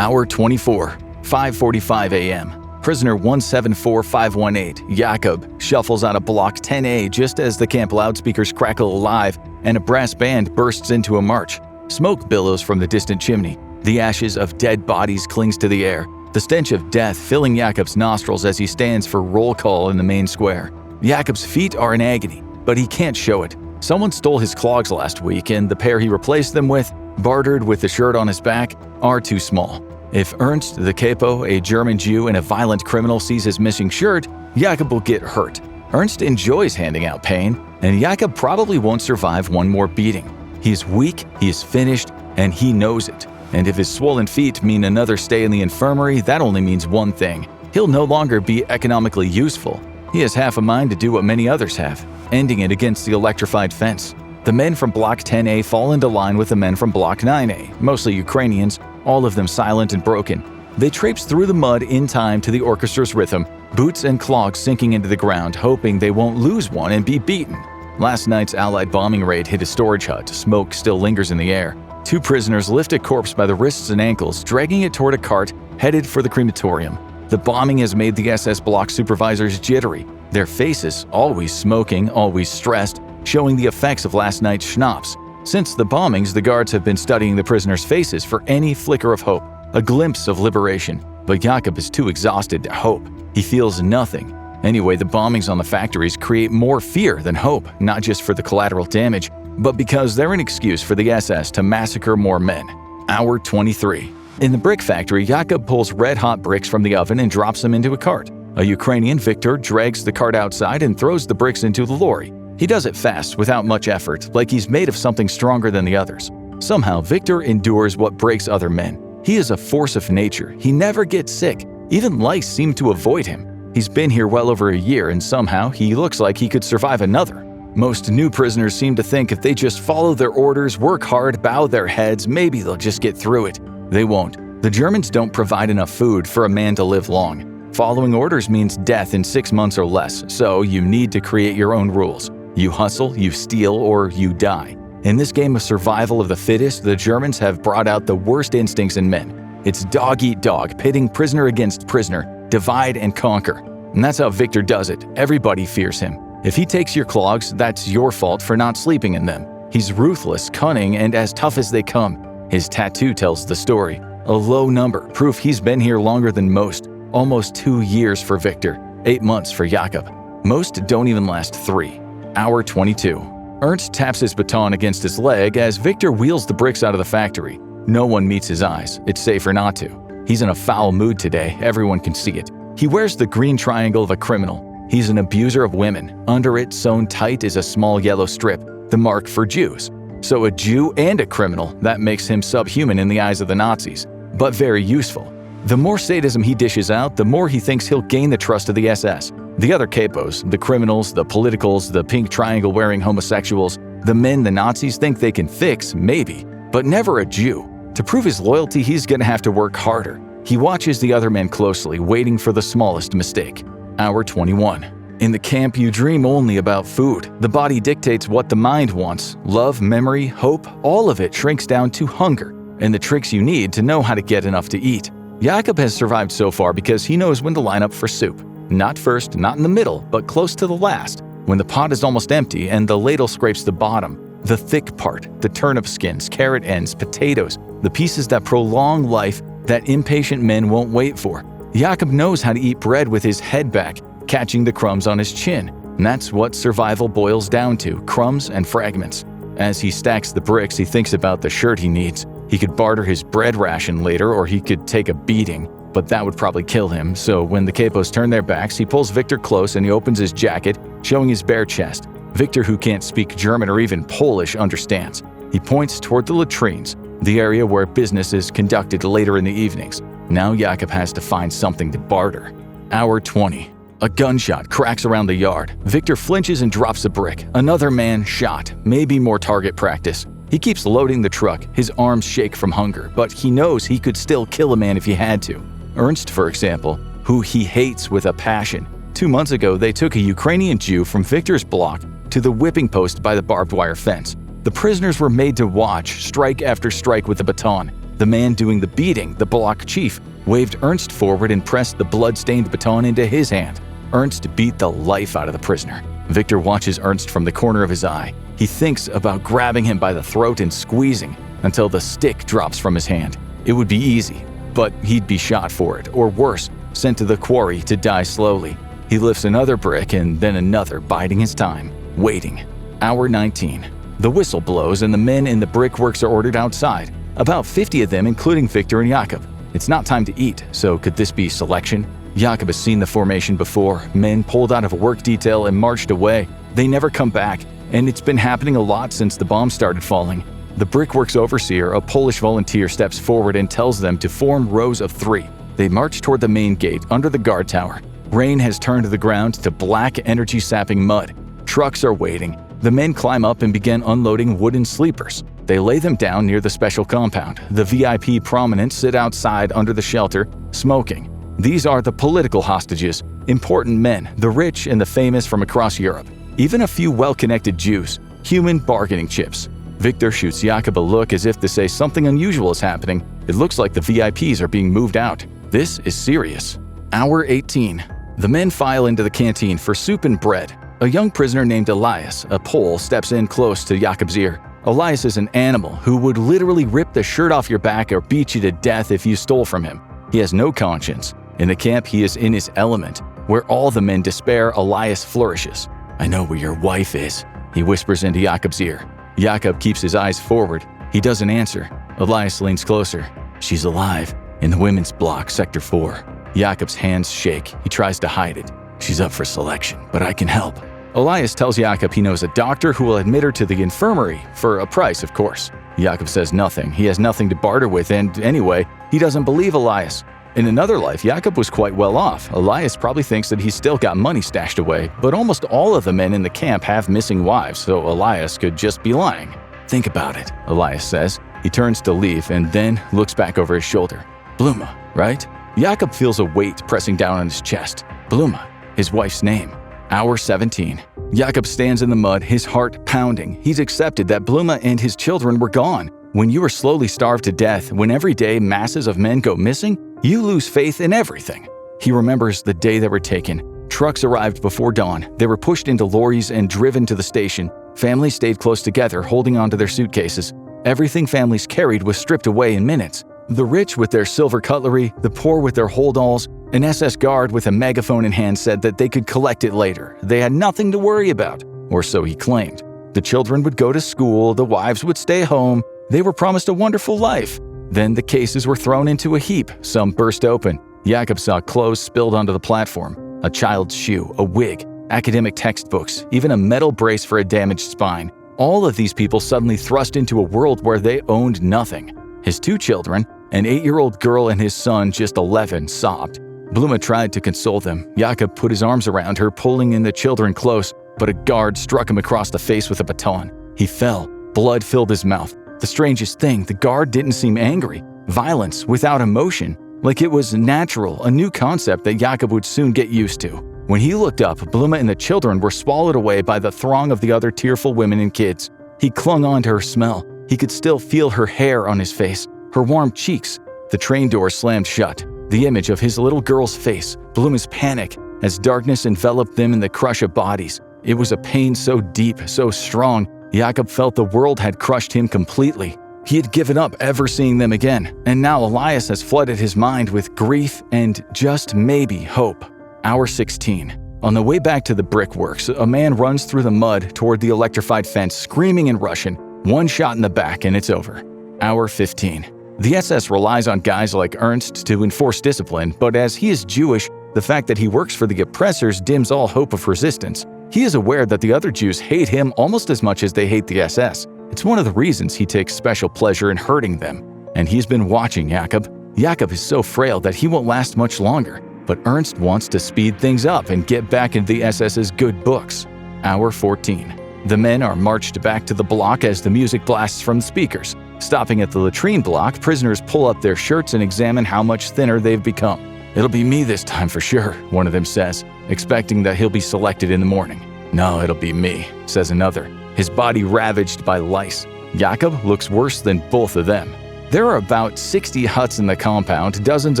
Hour 24, 5:45 a.m. Prisoner 174518, Jakob, shuffles out of Block 10A just as the camp loudspeakers crackle alive and a brass band bursts into a march. Smoke billows from the distant chimney. The ashes of dead bodies clings to the air, the stench of death filling Jakob's nostrils as he stands for roll call in the main square. Jakob's feet are in agony, but he can't show it. Someone stole his clogs last week, and the pair he replaced them with, bartered with the shirt on his back, are too small. If Ernst, the capo, a German Jew and a violent criminal, sees his missing shirt, Jakob will get hurt. Ernst enjoys handing out pain, and Jakob probably won't survive one more beating. He is weak, he is finished, and he knows it. And if his swollen feet mean another stay in the infirmary, that only means one thing. He'll no longer be economically useful. He has half a mind to do what many others have, ending it against the electrified fence. The men from Block 10A fall into line with the men from Block 9A, mostly Ukrainians, all of them silent and broken. They traipse through the mud in time to the orchestra's rhythm, boots and clogs sinking into the ground, hoping they won't lose one and be beaten. Last night's Allied bombing raid hit a storage hut. Smoke still lingers in the air. Two prisoners lift a corpse by the wrists and ankles, dragging it toward a cart headed for the crematorium. The bombing has made the SS block supervisors jittery, their faces, always smoking, always stressed, showing the effects of last night's schnapps. Since the bombings, the guards have been studying the prisoners' faces for any flicker of hope, a glimpse of liberation. But Jakob is too exhausted to hope. He feels nothing. Anyway, the bombings on the factories create more fear than hope, not just for the collateral damage, but because they're an excuse for the SS to massacre more men. Hour 23. In the brick factory, Jakob pulls red-hot bricks from the oven and drops them into a cart. A Ukrainian, Victor, drags the cart outside and throws the bricks into the lorry. He does it fast, without much effort, like he's made of something stronger than the others. Somehow, Victor endures what breaks other men. He is a force of nature. He never gets sick. Even lice seem to avoid him. He's been here well over a year, and somehow he looks like he could survive another. Most new prisoners seem to think if they just follow their orders, work hard, bow their heads, maybe they'll just get through it. They won't. The Germans don't provide enough food for a man to live long. Following orders means death in 6 months or less, so you need to create your own rules. You hustle, you steal, or you die. In this game of survival of the fittest, the Germans have brought out the worst instincts in men. It's dog eat dog, pitting prisoner against prisoner, divide and conquer. And that's how Victor does it. Everybody fears him. If he takes your clogs, that's your fault for not sleeping in them. He's ruthless, cunning, and as tough as they come. His tattoo tells the story. A low number, proof he's been here longer than most. Almost 2 years for Victor, 8 months for Jakob. Most don't even last 3. Hour 22. Ernst taps his baton against his leg as Victor wheels the bricks out of the factory. No one meets his eyes. It's safer not to. He's in a foul mood today. Everyone can see it. He wears the green triangle of a criminal. He's an abuser of women. Under it, sewn tight, is a small yellow strip, the mark for Jews. So a Jew and a criminal, that makes him subhuman in the eyes of the Nazis, but very useful. The more sadism he dishes out, the more he thinks he'll gain the trust of the SS. The other capos, the criminals, the politicals, the pink triangle-wearing homosexuals, the men the Nazis think they can fix, maybe, but never a Jew. To prove his loyalty, he's gonna have to work harder. He watches the other men closely, waiting for the smallest mistake. Hour 21. In the camp, you dream only about food. The body dictates what the mind wants. Love, memory, hope, all of it shrinks down to hunger, and the tricks you need to know how to get enough to eat. Jakob has survived so far because he knows when to line up for soup. Not first, not in the middle, but close to the last, when the pot is almost empty and the ladle scrapes the bottom. The thick part, the turnip skins, carrot ends, potatoes, the pieces that prolong life that impatient men won't wait for. Jakob knows how to eat bread with his head back, catching the crumbs on his chin. And that's what survival boils down to, crumbs and fragments. As he stacks the bricks, he thinks about the shirt he needs. He could barter his bread ration later, or he could take a beating, but that would probably kill him. So when the capos turn their backs, he pulls Victor close and he opens his jacket, showing his bare chest. Victor, who can't speak German or even Polish, understands. He points toward the latrines, the area where business is conducted later in the evenings. Now Jakob has to find something to barter. Hour 20. A gunshot cracks around the yard. Victor flinches and drops a brick. Another man shot. Maybe more target practice. He keeps loading the truck. His arms shake from hunger, but he knows he could still kill a man if he had to. Ernst, for example, who he hates with a passion. 2 months ago, they took a Ukrainian Jew from Victor's block to the whipping post by the barbed wire fence. The prisoners were made to watch, strike after strike with the baton. The man doing the beating, the block chief, waved Ernst forward and pressed the blood-stained baton into his hand. Ernst beat the life out of the prisoner. Victor watches Ernst from the corner of his eye. He thinks about grabbing him by the throat and squeezing until the stick drops from his hand. It would be easy, but he'd be shot for it, or worse, sent to the quarry to die slowly. He lifts another brick and then another, biding his time, waiting. Hour 19. The whistle blows and the men in the brickworks are ordered outside. About 50 of them, including Victor and Jakob. It's not time to eat, so could this be selection? Jakob has seen the formation before. Men pulled out of a work detail and marched away. They never come back, and it's been happening a lot since the bombs started falling. The brickworks overseer, a Polish volunteer, steps forward and tells them to form rows of 3. They march toward the main gate under the guard tower. Rain has turned the ground to black, energy-sapping mud. Trucks are waiting. The men climb up and begin unloading wooden sleepers. They lay them down near the special compound. The VIP prominents sit outside under the shelter, smoking. These are the political hostages, important men, the rich and the famous from across Europe. Even a few well-connected Jews, human bargaining chips. Victor shoots Jakob a look as if to say something unusual is happening. It looks like the VIPs are being moved out. This is serious. Hour 18. The men file into the canteen for soup and bread. A young prisoner named Elias, a Pole, steps in close to Jakob's ear. Elias is an animal who would literally rip the shirt off your back or beat you to death if you stole from him. He has no conscience. In the camp, he is in his element. Where all the men despair, Elias flourishes. "I know where your wife is," he whispers into Jakob's ear. Jakob keeps his eyes forward. He doesn't answer. Elias leans closer. "She's alive, in the women's block, Sector 4. Jakob's hands shake. He tries to hide it. "She's up for selection, but I can help." Elias tells Jakob he knows a doctor who will admit her to the infirmary, for a price, of course. Jakob says nothing. He has nothing to barter with, and anyway, he doesn't believe Elias. In another life, Jakob was quite well off. Elias probably thinks that he's still got money stashed away, but almost all of the men in the camp have missing wives, so Elias could just be lying. "Think about it," Elias says. He turns to leave and then looks back over his shoulder. "Bluma, right?" Jakob feels a weight pressing down on his chest. Bluma, his wife's name. Hour 17. Jakob stands in the mud, his heart pounding. He's accepted that Bluma and his children were gone. When you are slowly starved to death, when every day masses of men go missing, you lose faith in everything. He remembers the day they were taken. Trucks arrived before dawn. They were pushed into lorries and driven to the station. Families stayed close together, holding onto their suitcases. Everything families carried was stripped away in minutes. The rich with their silver cutlery, the poor with their holdalls. An SS guard with a megaphone in hand said that they could collect it later. They had nothing to worry about, or so he claimed. The children would go to school, the wives would stay home. They were promised a wonderful life. Then the cases were thrown into a heap. Some burst open. Jakob saw clothes spilled onto the platform. A child's shoe, a wig, academic textbooks, even a metal brace for a damaged spine. All of these people suddenly thrust into a world where they owned nothing. His 2 children, an 8-year-old girl and his son, just 11, sobbed. Bluma tried to console them. Jakob put his arms around her, pulling in the children close, but a guard struck him across the face with a baton. He fell. Blood filled his mouth. The strangest thing, the guard didn't seem angry. Violence without emotion. Like it was natural, a new concept that Jakob would soon get used to. When he looked up, Bluma and the children were swallowed away by the throng of the other tearful women and kids. He clung on to her smell. He could still feel her hair on his face, her warm cheeks. The train door slammed shut. The image of his little girl's face, Bluma's panic, as darkness enveloped them in the crush of bodies. It was a pain so deep, so strong, Jakob felt the world had crushed him completely. He had given up ever seeing them again, and now Elias has flooded his mind with grief and just maybe hope. Hour 16. On the way back to the brickworks, a man runs through the mud toward the electrified fence, screaming in Russian. One shot in the back and it's over. Hour 15. The SS relies on guys like Ernst to enforce discipline, but as he is Jewish, the fact that he works for the oppressors dims all hope of resistance. He is aware that the other Jews hate him almost as much as they hate the SS. It's one of the reasons he takes special pleasure in hurting them. And he's been watching Jakob. Jakob is so frail that he won't last much longer, but Ernst wants to speed things up and get back into the SS's good books. Hour 14. The men are marched back to the block as the music blasts from the speakers. Stopping at the latrine block, prisoners pull up their shirts and examine how much thinner they've become. "It'll be me this time for sure," one of them says, expecting that he'll be selected in the morning. "No, it'll be me," says another, his body ravaged by lice. Jakob looks worse than both of them. There are about 60 huts in the compound, dozens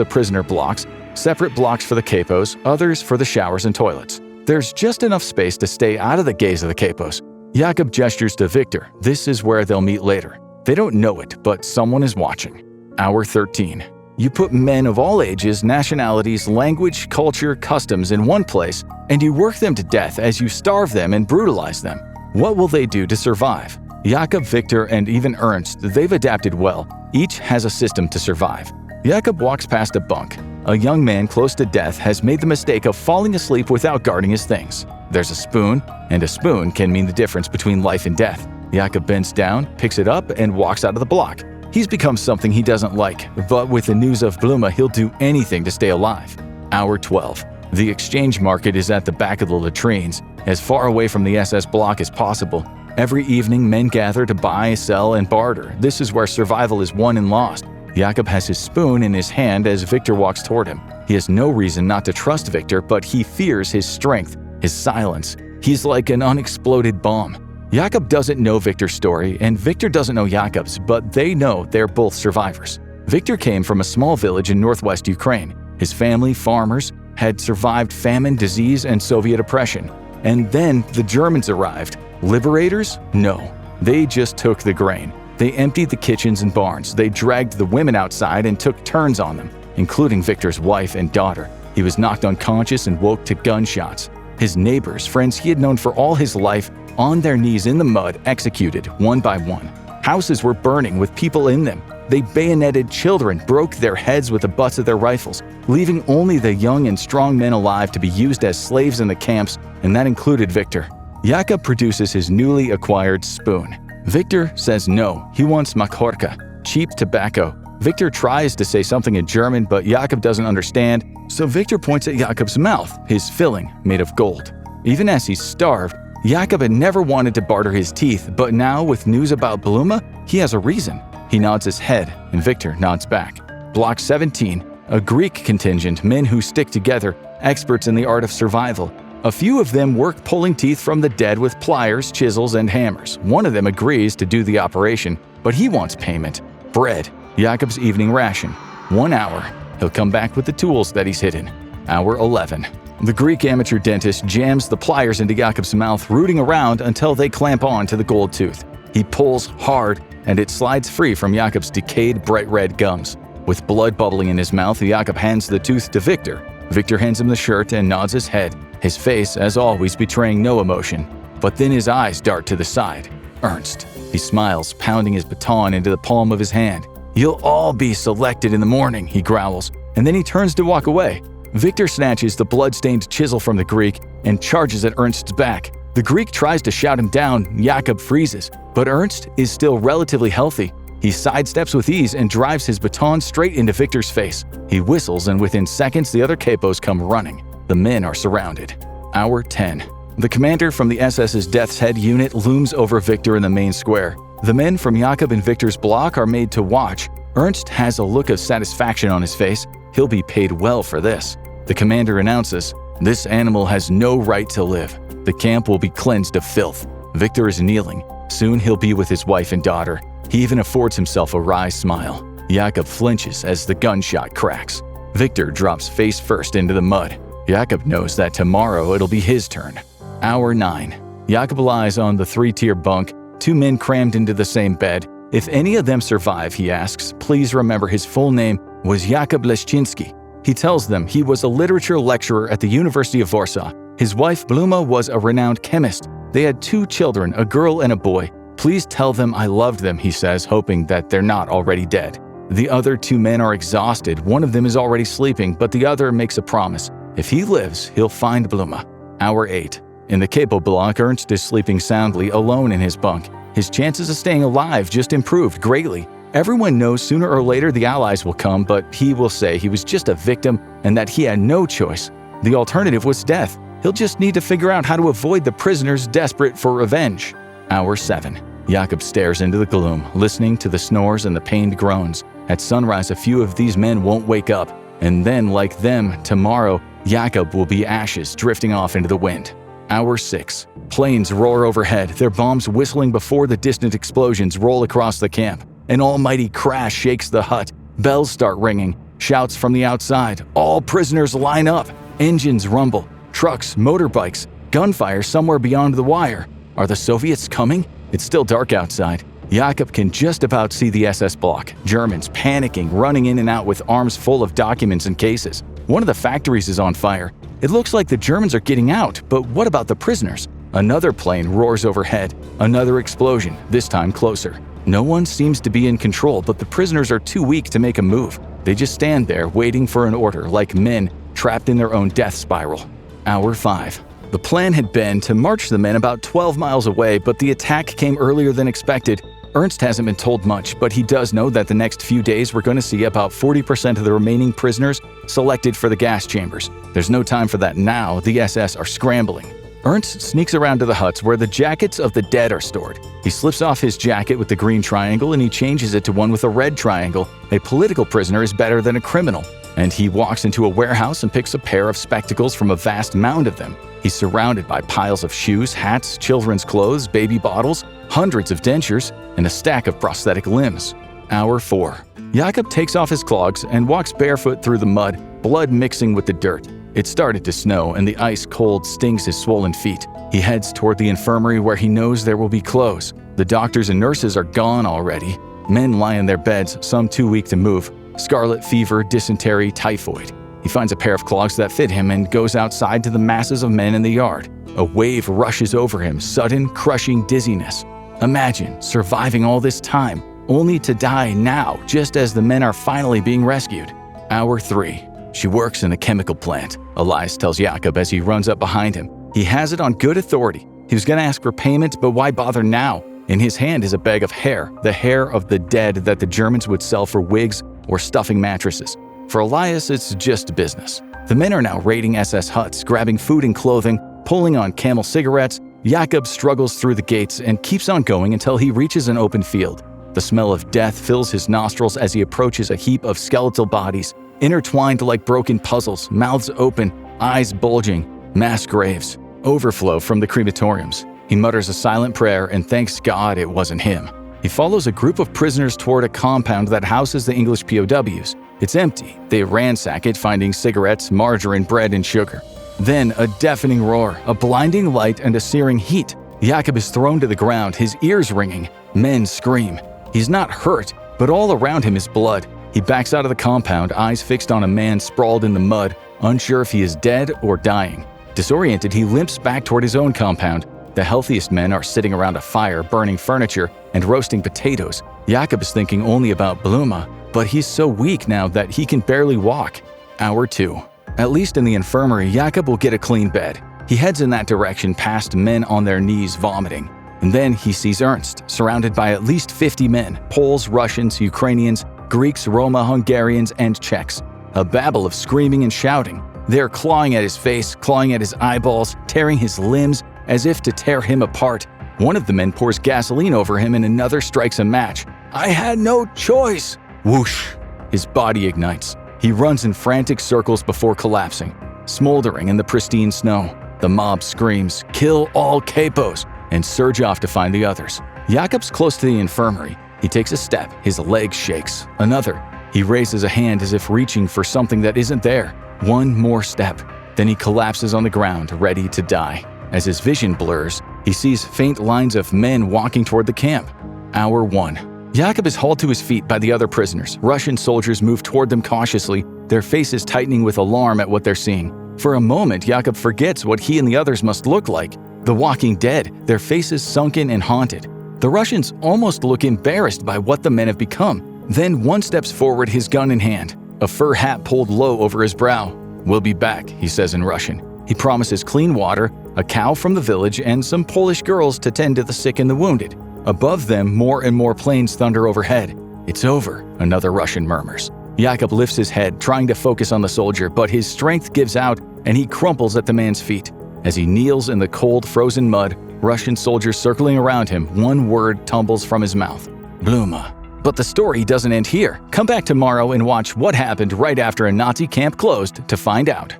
of prisoner blocks, separate blocks for the capos, others for the showers and toilets. There's just enough space to stay out of the gaze of the capos. Jakob gestures to Victor. This is where they'll meet later. They don't know it, but someone is watching. Hour 13. You put men of all ages, nationalities, language, culture, customs in one place, and you work them to death as you starve them and brutalize them. What will they do to survive? Jakob, Victor, and even Ernst, they've adapted well. Each has a system to survive. Jakob walks past a bunk. A young man close to death has made the mistake of falling asleep without guarding his things. There's a spoon, and a spoon can mean the difference between life and death. Jakob bends down, picks it up, and walks out of the block. He's become something he doesn't like, but with the news of Bluma, he'll do anything to stay alive. Hour 12. The exchange market is at the back of the latrines, as far away from the SS block as possible. Every evening, men gather to buy, sell, and barter. This is where survival is won and lost. Jakob has his spoon in his hand as Victor walks toward him. He has no reason not to trust Victor, but he fears his strength, his silence. He's like an unexploded bomb. Jakob doesn't know Victor's story, and Victor doesn't know Jakob's, but they know they're both survivors. Victor came from a small village in northwest Ukraine. His family, farmers, had survived famine, disease, and Soviet oppression. And then the Germans arrived. Liberators? No. They just took the grain. They emptied the kitchens and barns. They dragged the women outside and took turns on them, including Victor's wife and daughter. He was knocked unconscious and woke to gunshots. His neighbors, friends he had known for all his life, on their knees in the mud, executed one by one. Houses were burning with people in them. They bayoneted children, broke their heads with the butts of their rifles, leaving only the young and strong men alive to be used as slaves in the camps, and that included Victor. Jakob produces his newly acquired spoon. Victor says no, he wants makhorka, cheap tobacco. Victor tries to say something in German, but Jakob doesn't understand, so Victor points at Jakob's mouth, his filling made of gold. Even as he's starved, Jakob had never wanted to barter his teeth, but now with news about Bluma, he has a reason. He nods his head, and Victor nods back. Block 17, a Greek contingent, men who stick together, experts in the art of survival. A few of them work pulling teeth from the dead with pliers, chisels, and hammers. One of them agrees to do the operation, but he wants payment. Bread, Jakob's evening ration. 1 hour. He'll come back with the tools that he's hidden. Hour 11. The Greek amateur dentist jams the pliers into Jakob's mouth, rooting around until they clamp on to the gold tooth. He pulls hard, and it slides free from Jakob's decayed bright red gums. With blood bubbling in his mouth, Jakob hands the tooth to Victor. Victor hands him the shirt and nods his head, his face, as always, betraying no emotion. But then his eyes dart to the side. Ernst. He smiles, pounding his baton into the palm of his hand. "You'll all be selected in the morning," he growls, and then he turns to walk away. Victor snatches the blood-stained chisel from the Greek and charges at Ernst's back. The Greek tries to shout him down. Jakob freezes, but Ernst is still relatively healthy. He sidesteps with ease and drives his baton straight into Victor's face. He whistles, and within seconds the other capos come running. The men are surrounded. Hour 10. The commander from the SS's Death's Head unit looms over Victor in the main square. The men from Jakob and Victor's block are made to watch. Ernst has a look of satisfaction on his face. He'll be paid well for this. The commander announces, "This animal has no right to live. The camp will be cleansed of filth." Victor is kneeling. Soon he'll be with his wife and daughter. He even affords himself a wry smile. Jakob flinches as the gunshot cracks. Victor drops face first into the mud. Jakob knows that tomorrow it'll be his turn. Hour 9. Jakob lies on the 3-tier bunk, 2 men crammed into the same bed. If any of them survive, he asks, please remember his full name was Jakub Leszczynski. He tells them he was a literature lecturer at the University of Warsaw. His wife Bluma was a renowned chemist. They had 2 children, a girl and a boy. Please tell them I loved them, he says, hoping that they're not already dead. The other 2 men are exhausted. One of them is already sleeping, but the other makes a promise. If he lives, he'll find Bluma. Hour 8. In the capo block, Ernst is sleeping soundly, alone in his bunk. His chances of staying alive just improved greatly. Everyone knows sooner or later the Allies will come, but he will say he was just a victim and that he had no choice. The alternative was death. He'll just need to figure out how to avoid the prisoners desperate for revenge. Hour 7. Jakob stares into the gloom, listening to the snores and the pained groans. At sunrise, a few of these men won't wake up, and then, like them, tomorrow, Jakob will be ashes drifting off into the wind. Hour 6. Planes roar overhead, their bombs whistling before the distant explosions roll across the camp. An almighty crash shakes the hut. Bells start ringing. Shouts from the outside. All prisoners line up. Engines rumble. Trucks, motorbikes, gunfire somewhere beyond the wire. Are the Soviets coming? It's still dark outside. Jakob can just about see the SS block. Germans panicking, running in and out with arms full of documents and cases. One of the factories is on fire. It looks like the Germans are getting out, but what about the prisoners? Another plane roars overhead. Another explosion, this time closer. No one seems to be in control, but the prisoners are too weak to make a move. They just stand there waiting for an order, like men trapped in their own death spiral. Hour 5. The plan had been to march the men about 12 miles away, but the attack came earlier than expected. Ernst hasn't been told much, but he does know that the next few days we're going to see about 40% of the remaining prisoners selected for the gas chambers. There's no time for that now. The SS are scrambling. Ernst sneaks around to the huts where the jackets of the dead are stored. He slips off his jacket with the green triangle and he changes it to one with a red triangle. A political prisoner is better than a criminal. And he walks into a warehouse and picks a pair of spectacles from a vast mound of them. He's surrounded by piles of shoes, hats, children's clothes, baby bottles, hundreds of dentures, and a stack of prosthetic limbs. Hour 4. Jakob takes off his clogs and walks barefoot through the mud, blood mixing with the dirt. It started to snow, and the ice cold stings his swollen feet. He heads toward the infirmary where he knows there will be clothes. The doctors and nurses are gone already. Men lie in their beds, some too weak to move. Scarlet fever, dysentery, typhoid. He finds a pair of clogs that fit him and goes outside to the masses of men in the yard. A wave rushes over him, sudden, crushing dizziness. Imagine surviving all this time, only to die now, just as the men are finally being rescued. Hour 3. She works in a chemical plant, Elias tells Jakob as he runs up behind him. He has it on good authority. He was going to ask for payment, but why bother now? In his hand is a bag of hair, the hair of the dead that the Germans would sell for wigs or stuffing mattresses. For Elias, it's just business. The men are now raiding SS huts, grabbing food and clothing, pulling on Camel cigarettes. Jakob struggles through the gates and keeps on going until he reaches an open field. The smell of death fills his nostrils as he approaches a heap of skeletal bodies, intertwined like broken puzzles, mouths open, eyes bulging, mass graves, overflow from the crematoriums. He mutters a silent prayer and thanks God it wasn't him. He follows a group of prisoners toward a compound that houses the English POWs. It's empty. They ransack it, finding cigarettes, margarine, bread, and sugar. Then a deafening roar, a blinding light, and a searing heat. Jakob is thrown to the ground, his ears ringing. Men scream. He's not hurt, but all around him is blood. He backs out of the compound, eyes fixed on a man sprawled in the mud, unsure if he is dead or dying. Disoriented, he limps back toward his own compound. The healthiest men are sitting around a fire, burning furniture and roasting potatoes. Jakob is thinking only about Bluma, but he's so weak now that he can barely walk. Hour 2. At least in the infirmary, Jakob will get a clean bed. He heads in that direction past men on their knees vomiting. And then he sees Ernst, surrounded by at least 50 men, Poles, Russians, Ukrainians, Greeks, Roma, Hungarians, and Czechs. A babble of screaming and shouting. They're clawing at his face, clawing at his eyeballs, tearing his limbs, as if to tear him apart. One of the men pours gasoline over him and another strikes a match. I had no choice. Whoosh! His body ignites. He runs in frantic circles before collapsing. Smoldering in the pristine snow, the mob screams, "Kill all capos!" and surge off to find the others. Jakob's close to the infirmary. He takes a step, his leg shakes. Another. He raises a hand as if reaching for something that isn't there. One more step. Then he collapses on the ground, ready to die. As his vision blurs, he sees faint lines of men walking toward the camp. Hour 1. Jakob is hauled to his feet by the other prisoners. Russian soldiers move toward them cautiously, their faces tightening with alarm at what they're seeing. For a moment, Jakob forgets what he and the others must look like. The walking dead, their faces sunken and haunted. The Russians almost look embarrassed by what the men have become. Then one steps forward, his gun in hand, a fur hat pulled low over his brow. "We'll be back," he says in Russian. He promises clean water, a cow from the village, and some Polish girls to tend to the sick and the wounded. Above them, more and more planes thunder overhead. "It's over," another Russian murmurs. Jakob lifts his head, trying to focus on the soldier, but his strength gives out and he crumples at the man's feet. As he kneels in the cold, frozen mud, Russian soldiers circling around him, one word tumbles from his mouth. Bluma. But the story doesn't end here. Come back tomorrow and watch what happened right after a Nazi camp closed to find out.